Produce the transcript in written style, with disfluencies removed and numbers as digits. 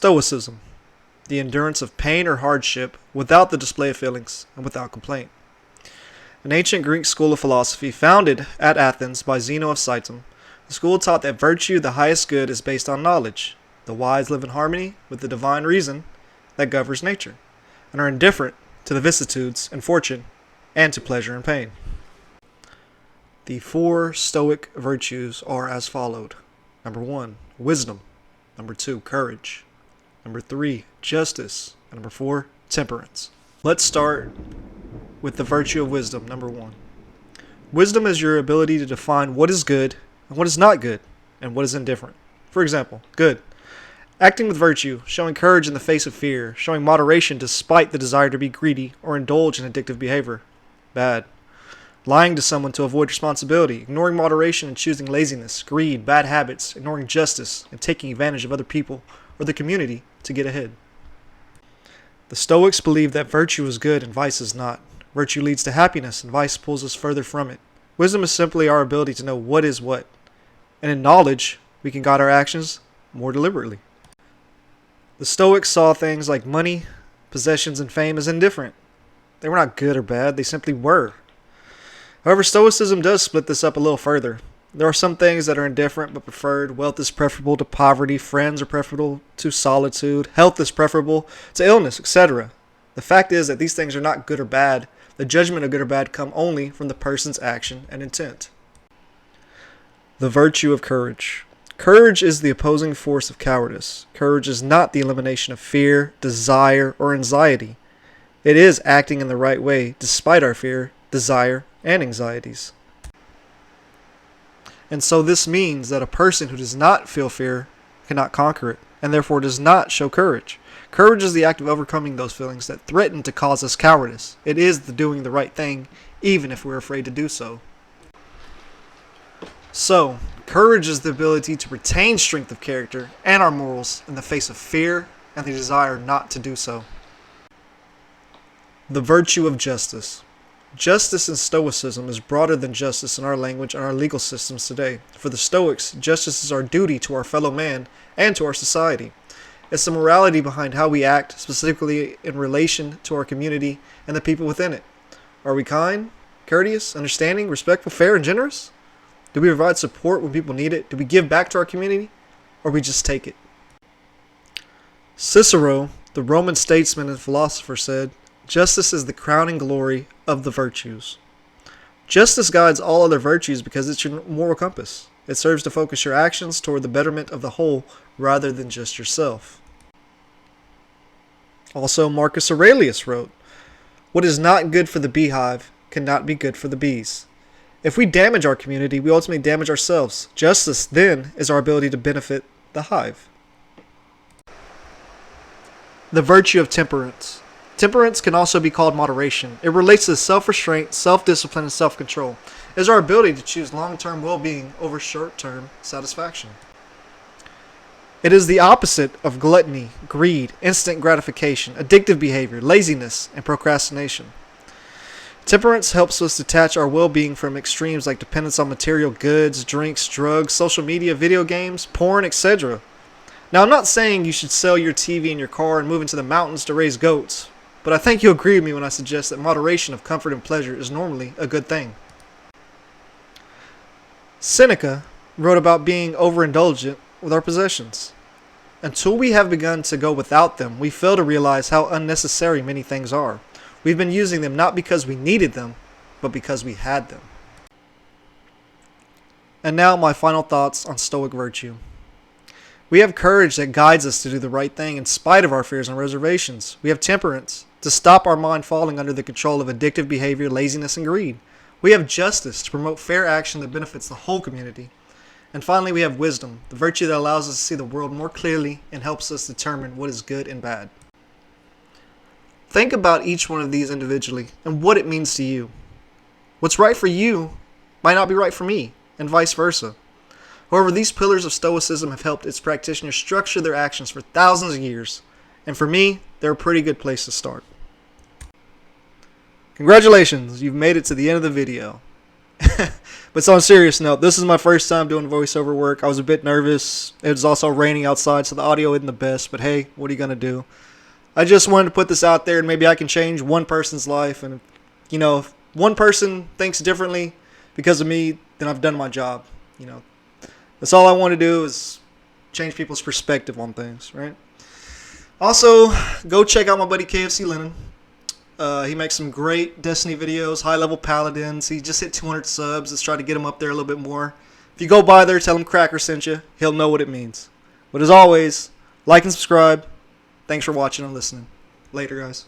Stoicism, the endurance of pain or hardship without the display of feelings and without complaint. An ancient Greek school of philosophy founded at Athens by Zeno of Citium, the school taught that virtue, the highest good, is based on knowledge. The wise live in harmony with the divine reason that governs nature, and are indifferent to the vicissitudes and fortune, and to pleasure and pain. The 4 Stoic virtues are as followed. Number 1, wisdom. Number 2, courage. Number 3, justice. And number 4, temperance. Let's start with the virtue of wisdom, number 1. Wisdom is your ability to define what is good and what is not good, and what is indifferent. For example, good. Acting with virtue, showing courage in the face of fear, showing moderation despite the desire to be greedy or indulge in addictive behavior. Bad. Lying to someone to avoid responsibility, ignoring moderation and choosing laziness, greed, bad habits, ignoring justice, and taking advantage of other people or the community to get ahead. The Stoics believe that virtue is good and vice is not. Virtue leads to happiness and vice pulls us further from it. Wisdom is simply our ability to know what is what. And in knowledge, we can guide our actions more deliberately. The Stoics saw things like money, possessions, and fame as indifferent. They were not good or bad, they simply were. However, Stoicism does split this up a little further. There are some things that are indifferent but preferred. Wealth is preferable to poverty, friends are preferable to solitude, health is preferable to illness, etc. The fact is that these things are not good or bad. The judgment of good or bad come only from the person's action and intent. The virtue of courage. Courage is the opposing force of cowardice. Courage is not the elimination of fear, desire, or anxiety. It is acting in the right way despite our fear, desire, and anxieties. And so this means that a person who does not feel fear cannot conquer it, and therefore does not show courage. Courage is the act of overcoming those feelings that threaten to cause us cowardice. It is the doing the right thing, even if we're afraid to do so. So, courage is the ability to retain strength of character and our morals in the face of fear and the desire not to do so. The virtue of justice. Justice in Stoicism is broader than justice in our language and our legal systems today. For the Stoics, justice is our duty to our fellow man and to our society. It's the morality behind how we act, specifically in relation to our community and the people within it. Are we kind, courteous, understanding, respectful, fair, and generous? Do we provide support when people need it? Do we give back to our community? Or we just take it? Cicero, the Roman statesman and philosopher, said, "Justice is the crowning glory of the virtues." Justice guides all other virtues because it's your moral compass. It serves to focus your actions toward the betterment of the whole rather than just yourself. Also, Marcus Aurelius wrote, "What is not good for the beehive cannot be good for the bees." If we damage our community, we ultimately damage ourselves. Justice, then, is our ability to benefit the hive. The virtue of temperance. Temperance can also be called moderation. It relates to self-restraint, self-discipline, and self-control. It is our ability to choose long-term well-being over short-term satisfaction. It is the opposite of gluttony, greed, instant gratification, addictive behavior, laziness, and procrastination. Temperance helps us detach our well-being from extremes like dependence on material goods, drinks, drugs, social media, video games, porn, etc. Now, I'm not saying you should sell your TV and your car and move into the mountains to raise goats, but I think you'll agree with me when I suggest that moderation of comfort and pleasure is normally a good thing. Seneca wrote about being overindulgent with our possessions. Until we have begun to go without them, we fail to realize how unnecessary many things are. We've been using them not because we needed them, but because we had them. And now my final thoughts on Stoic virtue. We have courage that guides us to do the right thing in spite of our fears and reservations. We have temperance to stop our mind falling under the control of addictive behavior, laziness, and greed. We have justice to promote fair action that benefits the whole community. And finally, we have wisdom, the virtue that allows us to see the world more clearly and helps us determine what is good and bad. Think about each one of these individually and what it means to you. What's right for you might not be right for me, and vice versa. However, these pillars of Stoicism have helped its practitioners structure their actions for thousands of years, and for me, they're a pretty good place to start. Congratulations, you've made it to the end of the video. But so on a serious note, this is my first time doing voiceover work. I was a bit nervous. It was also raining outside, so the audio isn't the best. But hey, what are you gonna do? I just wanted to put this out there, and maybe I can change one person's life. And if one person thinks differently because of me, then I've done my job. That's all I want to do is change people's perspective on things, right? Also, go check out my buddy KFC Lennon. He makes some great Destiny videos, high-level paladins. He just hit 200 subs. Let's try to get him up there a little bit more. If you go by there, tell him Cracker sent you. He'll know what it means. But as always, like and subscribe. Thanks for watching and listening. Later, guys.